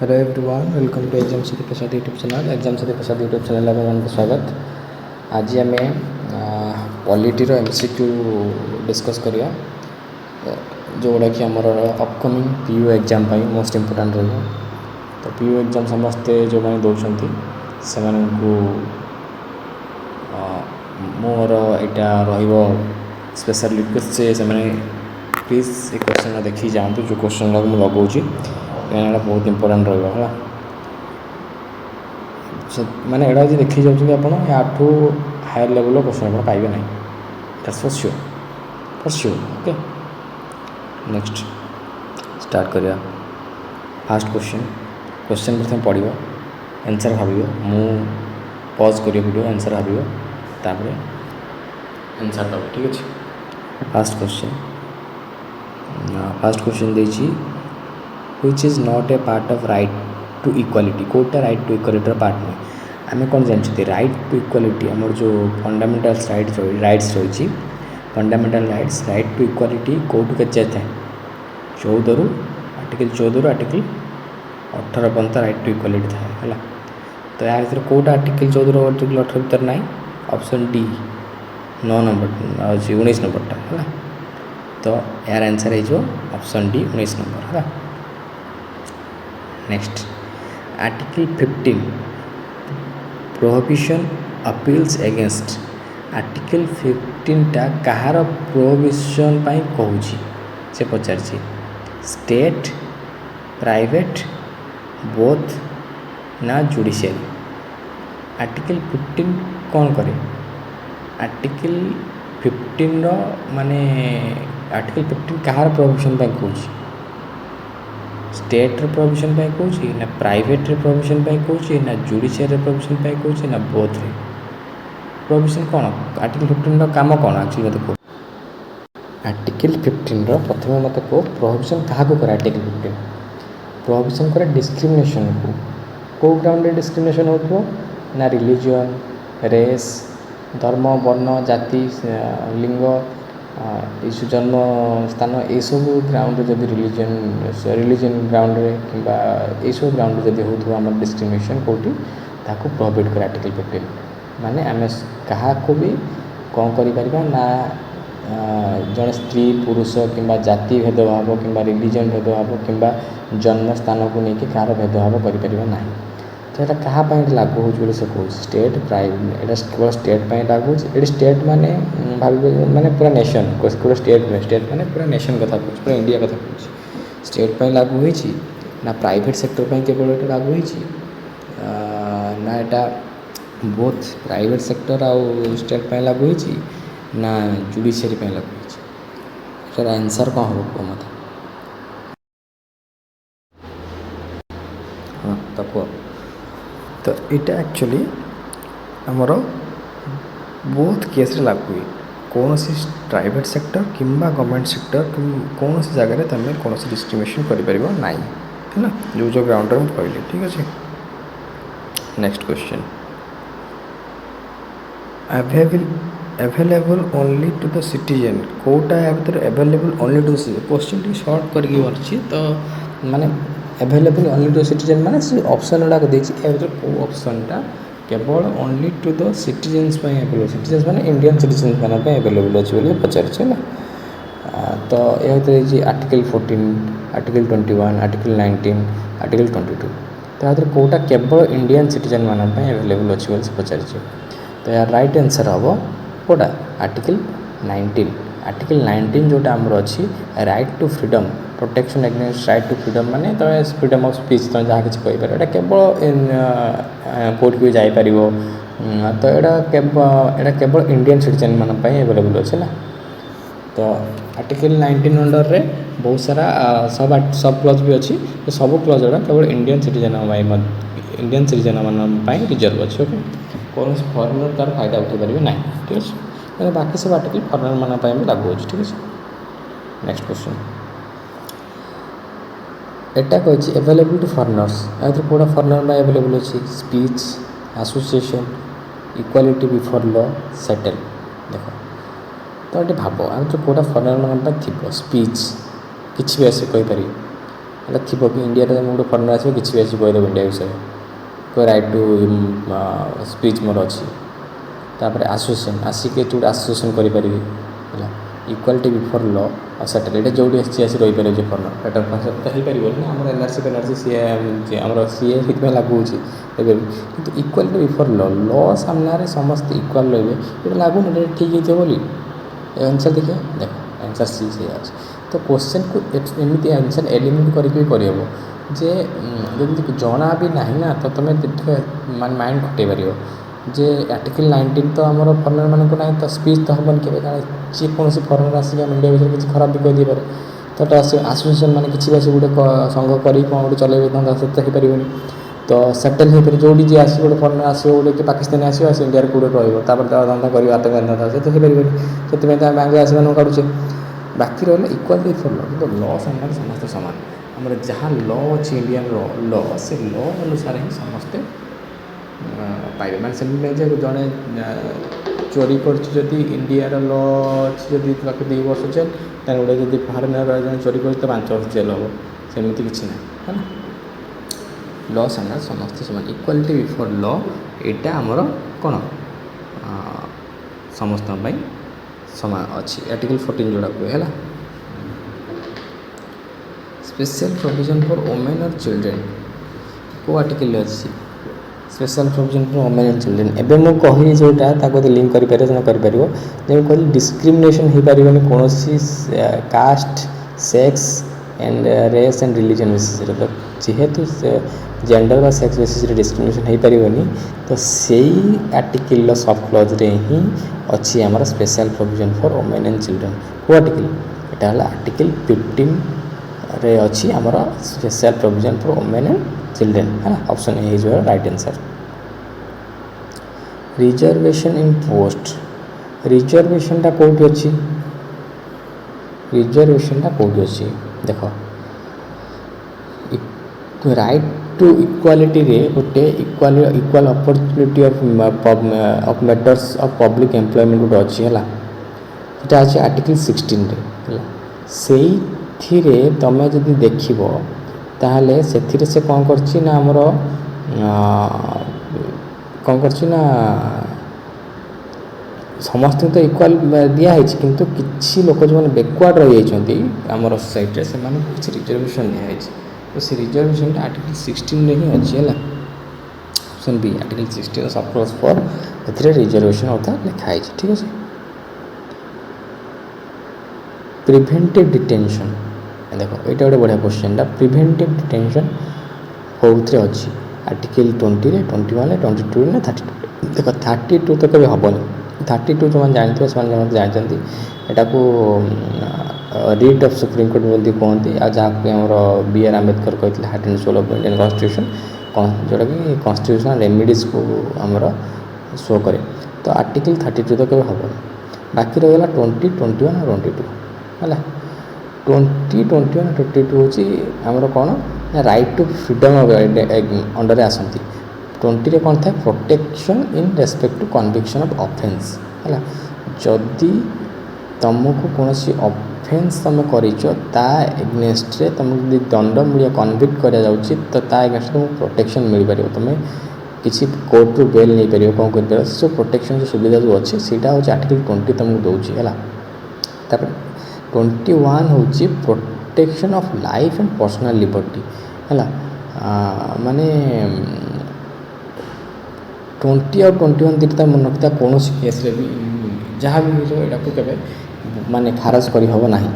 Hello everyone, welcome to exam Sati Prasad YouTube channel. Exam Sati Prasad YouTube channel आपको स्वागत। आज आम पॉलिटीर एमसीक्यू डिस्कस करिया जोड़ा कि आमर upcoming PU exam most important रही। तो पीयू एग्जाम समस्ते जो मैंने दौरान से मोर यहाँ स्पेशल रिक्वेस्ट से प्लीज ये क्वेश्चन देखी जातु जो क्वेश्चन मुझे लगौची कहीं बहुत इंपोर्टाट रहा मैंने एड़ा जी देखी जाऊँगी आप हायर लेवल क्वेश्चन आप पाइबे ना। That's for sure okay. Next start करिया। फास्ट क्वेश्चन प्रथम पढ़ आंसर भाव मु पॉज कर वीडियो आंसर भाव तापर आंसर दब ठीक अच्छे। फास्ट क्वेश्चन देछि which is not a part of right to equality। कोटा right to equality पार्ट नहीं आम कौन जानते right to equality आमर जो फंडामेंटल राइट्स रही fundamental rights right to equality कौटू के जाए 14 आर्टिकल 14 आर्टिकल 18 पर्यंत right to equality था है। तो यार भर कौटा आर्टिकल 14 आर्टिकल 18 भर ना ऑप्शन डी 9 नंबर अच्छे 19 नंबरटा है। तो यार आंसर हो ऑप्शन डी 19 नंबर है। Next article 15 prohibition appeals against. Article 15 टा कहार प्रोहिबिशन पाई कहूँ से पचार स्टेट प्राइवेट बोथ ना जुडिशियरी। आर्टिकल 15 कौन करे आर्टिकल 15 माने आर्टिकल 15 कहार प्रोहिबिशन पाई कहूँ स्टेट प्रोविजन पे कहूँ ना प्राइवेट प्रोविजन पे कहूँ ना जुडिशियरी प्रोविजन पे कहूँ ना बोथ रे प्रोविजन कौन आर्टिकल 15 काम कौन एक्चुअली मत कह आर्टिकल 15 प्रथम मत कह प्रोहिबिशन क्या करे। आर्टिकल 15 प्रोहिबिशन करे डिस्क्रिमिनेशन को ग्राउंड डिस्क्रिमिनेशन हो ना रिलीजन रेस धर्म वर्ण जाति लिंग इस जन्म स्थान ये सब ग्राउंड जब रिलीजन ग्राउंड कि सब ग्राउंड जब हो डिस्क्रिमिनेशन कौटी ताको प्रोहिबिट कर आर्टिकल 15 माने आम क्या भी कौन कर ना जड़े स्त्री पुरुष कि जाति भेदभाव कि रिलीजन भेदभाव कि जन्म स्थान को लेकिन कार भेदभाव करना। तो यहाँ क्या लागू हो से कहूँ स्टेट प्राइवेट यहाँ केवल स्टेट लागू ये स्टेट माने भाव माने पूरा नेशन पूरा स्टेट माने पूरा नेशन कथा कहूँ पूरा इंडिया कथा कहूँ स्टेट लागू होती ना प्राइवेट सेक्टर केवल ये लागू होती ना यहाँ बोथ प्राइवेट सेक्टर आउ स्टेट लागू होती ना जुडिशियरी लागू होती। यार आंसर कौन हम कह मत हाँ तो कह। तो यहाँ एक्चुअली आमर बहुत केस लागू हुए कौन सी प्राइवेट सेक्टर कि गवर्नमेंट सेक्टर कौन सी जगह तुम कौन डिस्क्रिमिनेशन कर ना है ना जो ग्राउंड में कहली ठीक अच्छे। Next question available only to the citizen कोटा या भर अवेलेबल ओनली टू क्वेश्चन टी सर्ट करके तो माने अवेलेबल ओनली टू सिटीजन माने ऑप्शन गुड़ाक देखिए कौ ऑप्शनटा केवल only to the citizens available citizens माने इंडियन सिटीजन्स मान अवेलेबल अच्छे बोली पचार ना। तो यह आर्टिकल 14 आर्टिकल 21 आर्टिकल 19 आर्टिकल 22 तो यहाँ कौटा केवल इंडियन सिटीजन मान अवेलेबल अच्छे बोली पचार। तो यार राइट आंसर हम कौटा आर्टिकल 19 आर्टिकल 19 जोटा आमर अच्छी right to freedom protection against right to freedom माने तो फ्रीडम ऑफ स्पीच तुम जहाँ किसी कहीपर यहाँ केवल कोर्ट भी जापर तो यहाँ केवल इंडियन सिटीजन मान अवेलेबल अच्छे ना। तो आर्टिकल 19 अंडर रे बहुत सारा सब क्लज भी अच्छी तो सब क्लज गुड़ा केवल इंडियन सिटीजन मान रिजर्व अच्छे ओके कौन फॉरेनर तार फायदा उठे पारे ना ठीक है। बाकी सब आर्टिकल फॉरेनर मान लागू हो ठीक है। नेक्स्ट क्वेश्चन एटा कही अवेलेबल टू फॉरेनर्स यहाँ कौटा फॉरेनर अवेलेबल अच्छी speech association equality before law settle देख। तो ये भाव यहाँ कौटा फॉरेनर मान थी स्पीच किसी भी आसे कहीपर এটা থিବ कि इंडिया रे गोटे फॉरेनर आसो किसी भी आसी कहदेव इंडिया विषय कोई राइट टू स्पीच मोर अच्छी तापर एसोसिएशन आसिक गोटे एसोसिएशन करें इक्वालिटी बिफोर लॉ और सेटल ये जो आसी रही पारे जो फॉरेनर एटर कनसेप्ट तो हो पार ना आम एनआरसी पेनआरसी सी आम सी ए लागू होते कि इक्वालिटी बिफोर लॉ लॉ सामने समस्त इक्वाल रही ये लागू ना ठीक है बोली आंसर देखिए देख आंसर सी से तो क्वेश्चन को एमती आंसर एलिमिनेट करके करहब जे जब जना भी ना ना तो तुम मान माइंड खटे पार जे आर्टिकल 19 तो आम फॉरेनर मानक ना तो स्पीच तो हेन के जी कौन फॉरेनर आसिक इंडिया विषय किसी खराब भी कहीदे पारे तो आसोसिएशन मैंने किसी भी गोटे संघ कर गोटे चल तो हो पारे तो सेटल हो पारे जो जी आस गोटे फॉरेनर आसो गोटे पाकिस्तानी आसो आस इंडिया कौटे रहा धंदा कर आतंकवादी धंदा से तो हो पारे से बांग्लादेश मान काढ़ुचे बाकी रहा इक्वालिटी फॉर लॉ तो लॉ सामने समस्ते सामान आम जहाँ लॉ अच्छी इंडियन लॉ से लॉ अनुसार ही समस्ते पाइबे मैंने से जड़े चोरी कर इंडियार लॉ अच्छी जदि 2 वर्ष जेल गोटे जब फॉरेनर जन चोरी कर 5 वर्ष जेल हम सेमती किसी ना है ना लॉ सामने समस्ते समान इक्वालिटी बिफोर लॉ यहाँ आमर कौन समस्त समान अच्छी आर्टिकल 14 जोड़ा हुए है स्पेशल प्रोविजन फॉर वुमेन और चिल्ड्रेन को आर्टिकल अच्छी special provision for women and children एवं मुझे कही जोटा लिंक कर कहली डिस्क्रिमिनेशन हो पार कौन caste sex and race and religion basis जेहेतु जेंडर व सेक्स बेसिस डिस्क्रिमिनेशन हो पार तो सही आर्टिकल सब क्लज रे ही अच्छी आमर special provision for women and children को आर्टिकल यहाँ है आर्टिकल 15 रे अच्छी आमर special provision for women and children है ना option A is your right answer reservation in post reservation कौटी अच्छी रिजर्वेशन कौटी अच्छी देख राइट टू इक्वालिटी रे गोटे equal opportunity of matters of public employment गोटे अच्छी है यहाँ अच्छे आर्टिकल 16 रे से तुम जदि देख ताहले से कौन करछि ना आमर कौन करछि ना समस्त तो इक्वाल दिखाई किंतु किसी लोक जो बैकवर्ड रही जाती आमर सोसाइटी से किसी रिजर्वेशन दिखाई तो से रिजर्वेशन आर्टिकल 16 रे ही अच्छी है option B article 16 sub clause for a reservation अर्थात लिखाई ठीक है प्रिवेंटिव डिटेंशन देखो ये गोटे बढ़िया क्वेश्चन प्रिवेंटिव डिटेंशन कौन अच्छी आर्टिकल 20 रे 21 रे 22 ना 32 देखो 32 तो कभी हेनी 32 जो जानते हैं जानते यहाँ को रिट ऑफ सुप्रीम कोर्ट बोलती कहते आ जहाँ आम बी.आर. आम्बेडकर कहते heart and soul of Indian constitution जोटा कि कॉन्स्टिट्यूशनल रेमिडीज को आमर शो करे तो आर्टिकल 32 तो कभी हेनी बाकी रहा 20, 21 और 22 है 20, 21 और 22 हूँ आमर कौन राइट टू फ्रीडम अंडर आसती 20 रे कौन था protection in respect to conviction of offence है जदि तुमको कौन ऑफेंस तुम करता एग्नेस्ट रे तुमको यदि दंड मिले कन्विक्ट करा जाउछि तो ता एग्नेस्ट तुमको प्रोटेक्शन मिल पार तुम किसी कोर्ट रु बेल नहीं पार कौन कर जो प्रोटेक्शन जो सुविधा जो अच्छे सीटा हूँ आर्टिकल 20 तुमको दूसरी है 21 हूँ protection of life and personal liberty है माने 20 और 21 दुटा मन रखता कौन केस भी जहाँ भी हो यहाँ के माने खारज कर हम ना है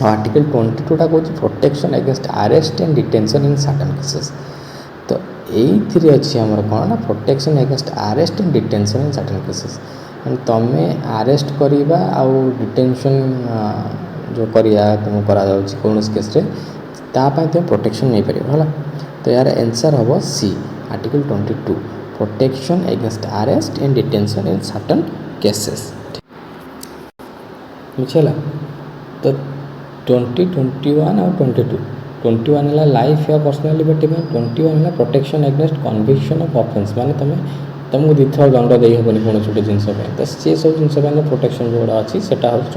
आर्टिकल 22 टा कौन protection against arrest and detention in certain cases तो ये अच्छी आमर कौन ना protection against arrest and detention in certain cases तुम अरेस्ट करवा आउ डिटेंशन जो करिया तुम करा कौन केस तापाई तुम प्रोटेक्शन नहीं पार है तो यार आंसर हम C article 22 protection against arrest and detention in certain cases बुझेगा तो 20, 21 और 21 है लाइफ या पर्सनल लिबर्टी 21 है protection against conviction of offence माने तुमको दी थर दंड दे हेनी कौन गोटे जिनस तो सी सब जिन प्रोटेक्शन जोड़ा अच्छी से 20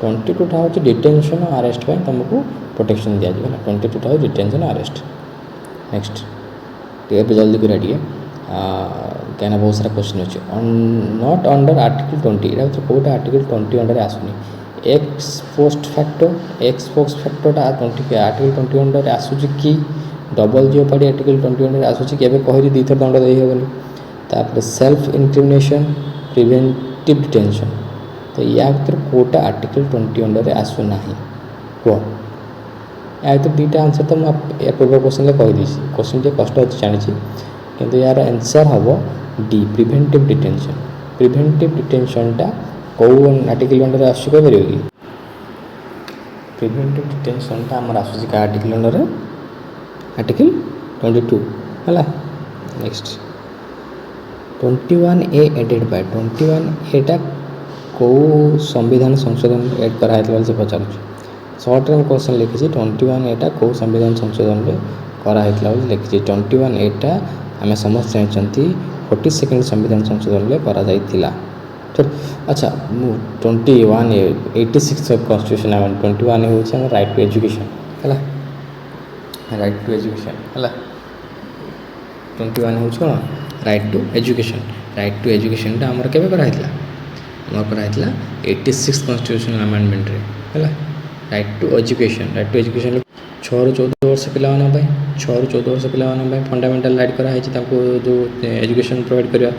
22टा हूँ डिटेंशन अरेस्ट पर तुमको प्रोटेक्शन दिया है 22टा हूँ डिटेंशन अरेस्ट। नेक्स्ट टे जल्दी करा टे क्या बहुत सारा क्वेश्चन अच्छे नॉट अंडर आर्टिकल 20 यहाँ कौटा आर्टिकल 20 अंडर आसुनी एक्स पोस्ट फैक्टरटा 20 आर्टिकल 20 अंडर आसूची कि डबल जियोपाडी आर्टिकल 20 अंडर आसूची केबे कहली दी थर दंड दे हेबनी तापर सेल्फ इंक्रिमिनेशन प्रिवेंटिव डिटेंशन तो या भर कौटा आर्टिकल 20 अंडर आसूना कह या भर दुईटा आंसर तो मुझे पूर्व क्वेश्चन कहीदी क्वेश्चन टे कष्ट अच्छी जानी किंतु यार आंसर हम डी प्रिवेंटिव डिटेंशनटा कौ आर्टिकल अंडर आसपार कि प्रिवेंटिव डिटेंशनटा आम आसूँ क्या आर्टिकल अंडर आर्टिकल 22 है। Next 21A added by 21A कौ संविधान संशोधन एड कराई से पचार सर्ट रे क्वेश्चन लिखी 21A कौ संविधान संशोधन में कराई लिखी 21A आम समस्त जानते 42nd संविधान संशोधन में करा ठीक अच्छा 21A 86 कन्स्टिट्यूशन 21A हूँ राइट टू एजुकेशन है राइट टू एजुकेशन है 21 हूँ कौन राइट टू एजुकेशन आमर केबे कराई आमर कराई 86 कन्स्टिट्यूशनल अमेंडमेंट है राइट टू एजुकेशन 6 ରୁ 14 वर्ष पिलाने 6 ରୁ 14 वर्ष पिलाने फंडामेंटल राइट कराई जो एजुकेशन प्रोवाइड करवा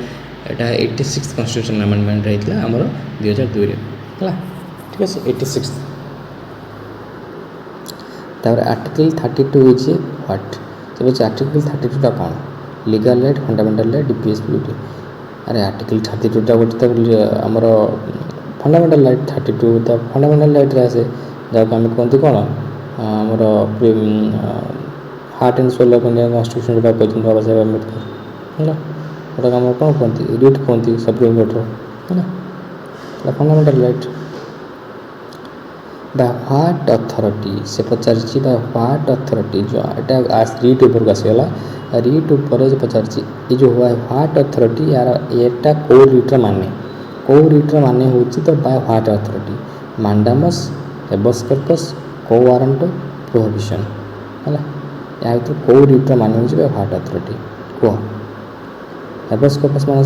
यहाँ 86 कन्स्टिट्यूशनल अमेंडमेंट रही है आमर 2002 है ठीक है 86 तापर आर्टिकल 32 इज व्हाट जब आर्टिकल 32टा कौन legal right fundamental right DPS duty अरे आर्टिकल 32टा गोटे तो आमर फंडामेंटल राइट 32 तो फंडामेंटल राइट आसे जहाँ आम कहते कौन आमर heart and soul of Indian constitution जो कहते बाबा साहेब अम्बेडकर है गोटा आम कौन कहते रिट कहते सुप्रीम कोर्टर है fundamental right by what authority से पचार बाय व्हाट अथॉरिटी जो यहाँ रिट ऊपर आसगला रिट उपर पचार ये जो हुआ व्हाट अथॉरिटी यार एटा कौ रिट्र माने हूँ तो by what authority मांडामस habeas corpus को वारंट प्रोहिबिशन है या भर कौ रिट्र माने हूँ बाय व्हाट अथॉरिटी कह हेबस कर्पस मान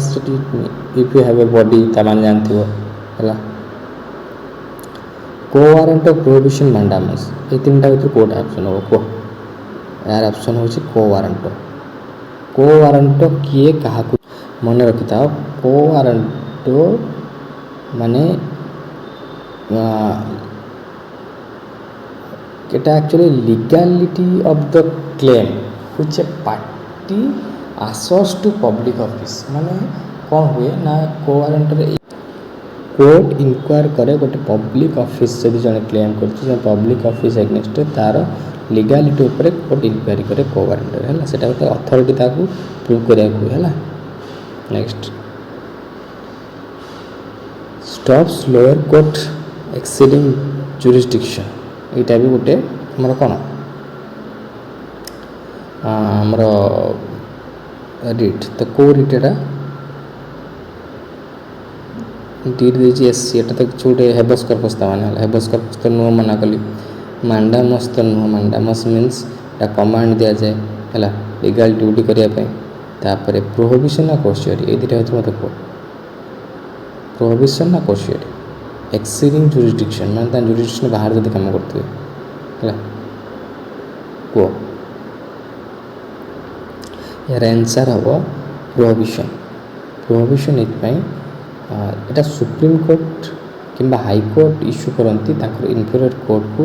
if you have a body ताने जानते है को वारंट प्रोहिबिशन मांडामस ये 3टा भर कौटा ऑप्शन हम कह यार ऑप्शन हूँ को वारंट किए क्या मन रखी था को वारंट माने এটা actually legality of the claim which a party आसोस टू पब्लिक ऑफिस माने कौन हुए ना को वारंट कोर्ट इनक्वायर करे गोटे पब्लिक ऑफिस जब जन क्लेम कर पब्लिक ऑफिस एगेन्स्ट तार लीगैलिटी उपर कोर्ट इनक्वायरी करे को वारंट है सेटा गोटे अथॉरिटी ताकू प्रूव करिया है। Next stops lower court exceeding jurisdiction यहाँ भी गोटे आमर कौन आमर रिट तो कौ रिट एटा डीड देजी एससी एटा तो छोटे हेबस कर्पस माने हेबस कर्पस तो नुह मना कली मांडामस तो नुह मांडामस मीन्स कमांड दि जाए है लीगल ड्यूटी करने तापर प्रोहिबिशन ना कोर्शियरी ये दुटा होती मतलब कह प्रोहिबिशन ना कोर्शियरी एक्सीडिंग जुरिस्डिक्शन माने जुरिस्डिक्शन बाहर जब कम करते है कह यार आंसर हम प्रोहिबिशन ये सुप्रीम कोर्ट किंबा हाई कोर्ट इश्यू करती इन्फीरियर कोर्ट को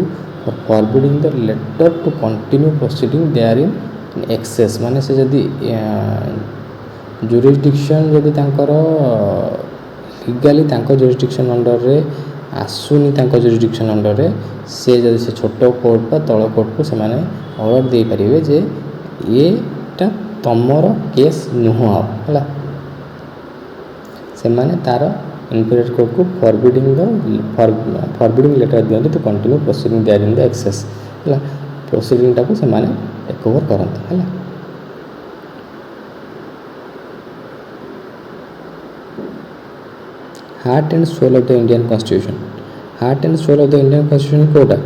forbidding the latter to continue proceeding there in excess माने से जदि जुरिस्डिक्शन जदि लीगली जुरिस्डिक्शन अंडर रे आसुनी जुरिस्डिक्शन अंडर रे से जदि से छोट कोर्ट बा तल कोर्ट को से माने ऑर्डर दे पारिबे जे ये तमर केस नुह है से माने तार इन्फीरियर कोर्ट को फॉरबिडिंग लेटर दिखते to continue proceeding there in the excess है प्रोसीडिंग टाको से माने रिकवर करते है। Heart and soul of the Indian constitution heart and soul of the Indian constitution कोटा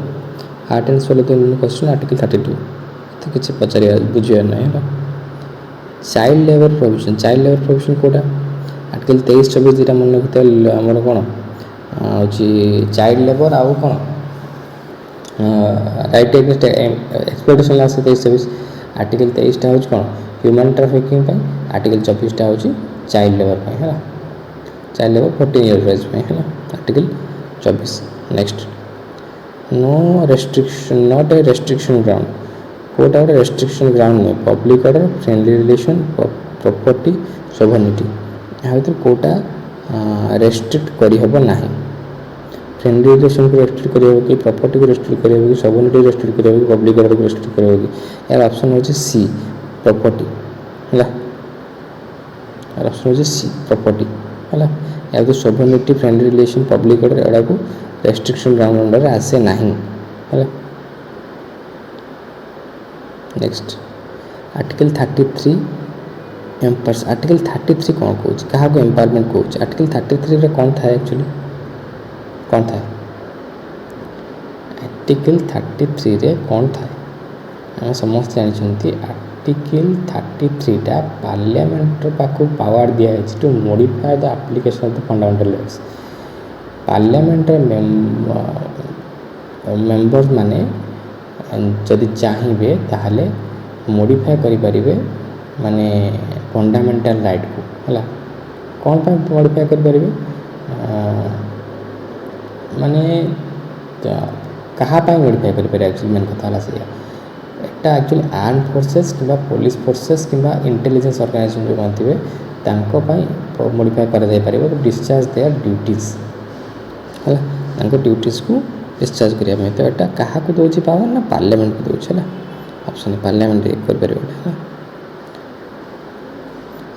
heart and soul of the Indian constitution article 32 तो किसी पचार बुझे ना है चाइल्ड लेबर प्रोविजन कोटा आर्टिकल 23-24 दुटा मन रखिए आमर कौन हूँ चाइल्ड लेबर आउ कौन राइट एगेंस्ट एक्सप्लोटेशन ला 23-24 आर्टिकल 23टा हूँ कौन ह्यूमन ट्राफिकिंग आर्टिकल 24टा हूँ चाइल्ड लेबर है चाइल्ड लेबर 14 इयर्स एज है article 24 next no restriction not a restriction ground कोटा गोटे रेस्ट्रिक्शन ग्राउंड नुहे public order friendly relation property sovereignty यहाँ भर कोटा रेस्ट्रिक्ट करहब ना फ्रेंडली रिलेशन को रेस्ट्रिक्ट कर कि प्रॉपर्टी को रेस्ट्रिक्ट कर कि सोभर्निटी रेस्ट्रिक्ट कर कि पब्लिक अर्डर को रेस्ट्रिक्ट कर कि यार ऑप्शन हो सी प्रॉपर्टी है ऑप्शन हो सी प्रॉपर्टी है या तो सोभर्निटी फ्रेंडली रिलेशन पब्लिक अर्डर एड़ा को रेस्ट्रिक्शन ग्राउंड अंडर आसे ना है नेक्स्ट आर्टिकल 33 एम्पर्स आर्टिकल 33 कौन कौच क्या एम्पावरमेंट कौच आर्टिकल 33 रे कौन था एक्चुअली कौन था आर्टिकल 33 रे कौन था आम समस्त जानते आर्टिकल 33टा पार्लियामेंट पाखु पावर दिखाई to modify the application of the fundamental rights parliament members माने जदि चाहिए ताहले मॉडिफाई करें माने फंडामेंटल राइट को है कौन पर मॉडिफाई करें माने कहाँ मॉडिफाई करें एक्चुअली मेन कथा से एटा एक्चुअली आर्म फोर्सेस कि पुलिस फोर्सेस कि इंटेलिजेंस ऑर्गेनाइजेशन जो कहते मॉडिफाई कर डिस्चार्ज देयर ड्यूटीज है ड्यूटीज को डिस्चार्ज करने तो यहाँ क्या दूसरी पावर ना पार्लियामेंट को दूसरी है ऑप्शन पार्लियामेंट कर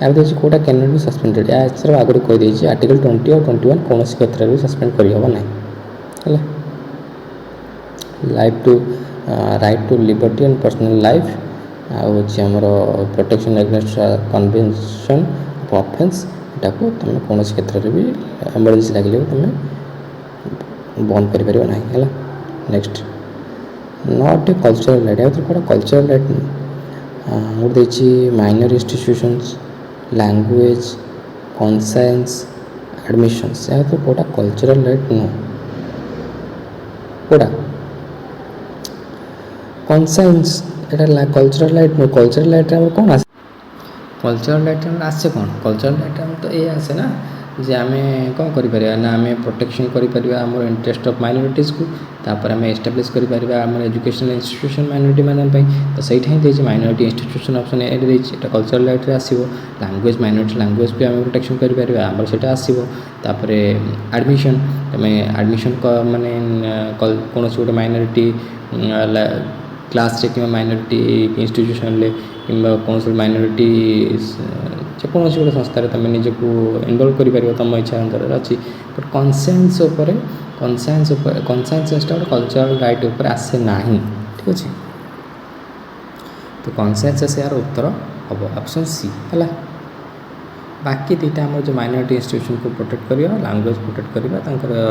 या दूसरी कौटा कैन नॉट बी सस्पेंडेड या आंसर आगे कहीदे आर्टिकल 20 और 21 कौन क्षेत्र में सस्पेंड करहब ना है life to right to liberty and personal life आमर protection against convention of offence यहाँ को तुम कौन क्षेत्र में भी इमरजेंसी लगे तुम बंद कर ना है next not a cultural right या कौन कल्चरल राइट नहीं गोटे minor institutions language conscience admissions या तो कौटा कल्चरल राइट नुह कौटा कॉन्साइंस यहाँ कल्चरल राइट नुह कल्चरल राइट कौन आसे कल्चरल राइट आसे कौन कल्चरल राइट तो ये आसे ना जे आम कौन कर ना आम प्रोटेक्शन कर इंटरेस्ट ऑफ माइनॉरिटीज को तापर आम एस्टाब्लिश कर आम एजुकेशनल इंस्टीट्यूशन माइनॉरिटी मानी तो सहीटा ही देती माइनॉरिटी इंस्टीट्यूशन ऑप्शन ए देती कल्चरल राइट आसो लैंग्वेज माइनॉरिटी लैंग्वेज भी आम प्रोटेक्शन कर आमर से आसो तापर एडमिशन तुम एडमिशन माने कौन गोटे माइनॉरिटी क्लास रे कि माइनॉरिटी इंस्टीट्यूशन कि कौन माइनॉरिटी कौन गोटे संस्था तुम निजक इनवल्व कर तुम इच्छा अंतर अच्छी बट कनसाइंस कनसाइंस गोटे कल्चरल राइट उपर आसे ना ठीक अच्छे तो कनसाइंस आसे यार उत्तर हम ऑप्शन सी है बाकी दुटा आम जो माइनॉरिटी इंस्टीट्यूशन को प्रोटेक्ट करवा लैंग्वेज प्रोटेक्ट करवा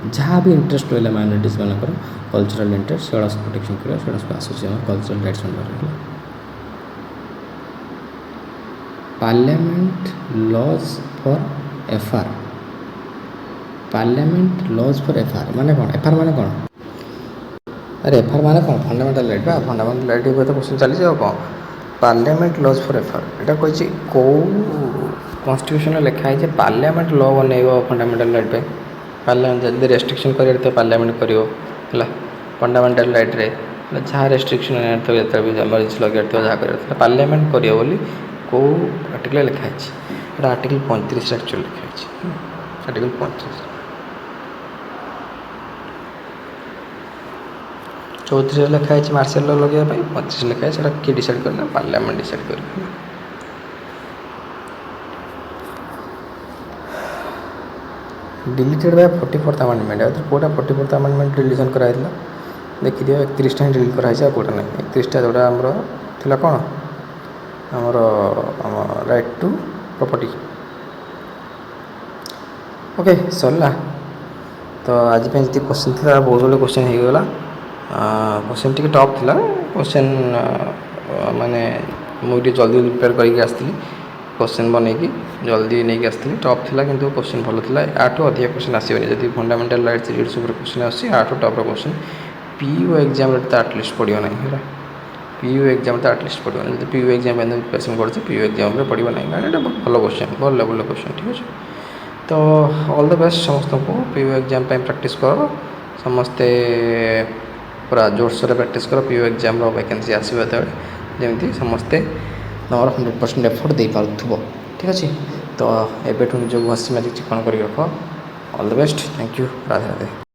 जहाँ भी इंटरेस्ट रहा माइनॉरिटीज मानकर कल्चरल इंटरेस्ट से प्रोटेक्शन करवा से आसूसी cultural rights under parliament laws for FR parliament laws for FR माने कौन एफआर माने कौन अरे एफआर माने कौन फंडामेंटल राइट बा फंडामेंटल राइट तो क्वेश्चन चली कौन पार्लियामेंट लॉज फॉर एफआर यहाँ कही कौ कन्स्टिट्यूशन लिखाई है पार्लियामेंट लॉ बनइब फंडामेंटल राइट पे पार्लियामेंट जब रेस्ट्रिक्शन कर तो पार्लियामेंट कर फंडामेंटल राइट रे जहाँ रेस्ट्रिक्शन जो भी इमरजेंसी लगे जहाँ कर पार्लियामेंट कर कौ आर्टिकल लिखाई है आर्टिकल 35 एक्चुअली लिखाई आर्टिकल 35 34 लिखाई मार्शल लॉ लगे 35 लिखाई से किए डिसाइड करना पार्लियामेंट डिसाइड कर डिलीटेड बाय 44th अमेंडमेंट या कौटा 44th अमेंडमेंट डिलीशन कराइला देखिए 31टा ही डिलीट कराई कौटा ना 31टा जोड़ा आमर थिला कौन आमर राइट टू प्रॉपर्टी ओके सरला तो आज जी क्वेश्चन था बहुत गुड क्वेश्चन होगा क्वेश्चन टी टफ था क्वेश्चन माने मुझे जल्दी प्रिपेयर करके आसती क्वेश्चन बनईकि जल्दी नहीं आसती टफ था कि क्वेश्चन भल था आठू अधिक क्वेश्चन आसोनी जब फंडामेंटल राइट्स रीड्स क्वेश्चन आसी Athu tough question PU exam तो आटलिस्ट पड़ो ना है पीयू एग्जाम तो आटलिस्ट पड़ो ना जो पीयू एग्जाम प्रिपेरेसन कर पीयू एग्जाम पड़ो ना कारण ये भल क्वेश्चन भल लेवल क्वेश्चन ठीक अच्छे तो ऑल द बेस्ट समस्त को पीयू एग्जाम प्रैक्टिस कर समस्ते पूरा जोरसोर प्रैक्टिस कर पीयू एग्जाम वैकेंसी आसो जमी समस्ते तुम 100% एफर्ट दे पार्थुब ठीक अच्छे तो एबेठू निजक हसी मारिक चिकन कर रख all the best thank you Radhe Radhe.